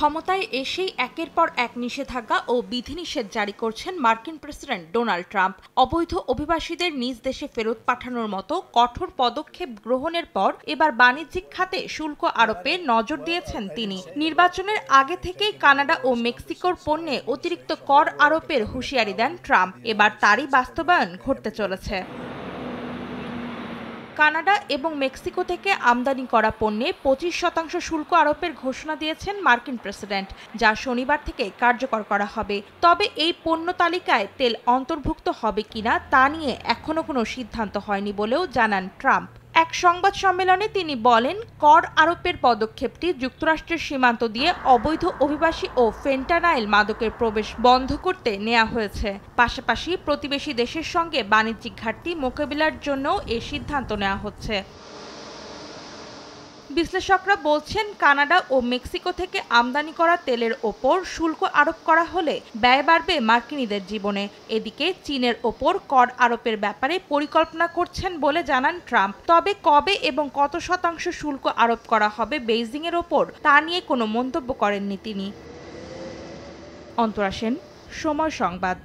ক্ষমতায় এসেই একের পর এক নিষেধাজ্ঞা ও বিধিনিষেধ জারি করছেন মার্কিন প্রেসিডেন্ট ডোনাল্ড ট্রাম্প। অবৈধ অভিবাসীদের নিজ দেশে ফেরত পাঠানোর মতো কঠোর পদক্ষেপ গ্রহণের পর এবার বাণিজ্যিক খাতে শুল্ক আরোপে নজর দিয়েছেন তিনি। নির্বাচনের আগে থেকেই কানাডা ও মেক্সিকোর পণ্যে অতিরিক্ত কর আরোপের হুঁশিয়ারি দেন ট্রাম্প। এবার তারই বাস্তবায়ন ঘটতে চলেছে। কানাডা এবং মেক্সিকো থেকে আমদানি করা পণ্যে 25% শুল্ক আরোপের ঘোষণা দিয়েছেন মার্কিন প্রেসিডেন্ট, যা শনিবার থেকে কার্যকর করা হবে। তবে এই পণ্য তালিকায় তেল অন্তর্ভুক্ত হবে কিনা তা নিয়ে এখনো কোনো সিদ্ধান্ত হয়নি বলেও জানান ট্রাম্প। এক সংবাদ সম্মেলনে তিনি বলেন, কর আরোপের পদক্ষেপটি যুক্তরাষ্ট্রের সীমান্ত দিয়ে অবৈধ অভিবাসী ও ফেন্টানাইল মাদকের প্রবেশ বন্ধ করতে নেওয়া হয়েছে। পাশাপাশি প্রতিবেশী দেশের সঙ্গে বাণিজ্যিক ঘাটতি মোকাবিলার জন্যও এ সিদ্ধান্ত নেওয়া হচ্ছে। বিশ্লেষকরা বলছেন, কানাডা ও মেক্সিকো থেকে আমদানি করা তেলের ওপর শুল্ক আরোপ করা হলে ব্যয় বাড়বে মার্কিনীদের জীবনে। এদিকে চীনের ওপর কর আরোপের ব্যাপারে পরিকল্পনা করছেন বলে জানান ট্রাম্প। তবে কবে এবং কত শতাংশ শুল্ক আরোপ করা হবে বেইজিংয়ের ওপর তা নিয়ে কোনো মন্তব্য করেননি তিনি। অন্তরা সেন, সময় সংবাদ।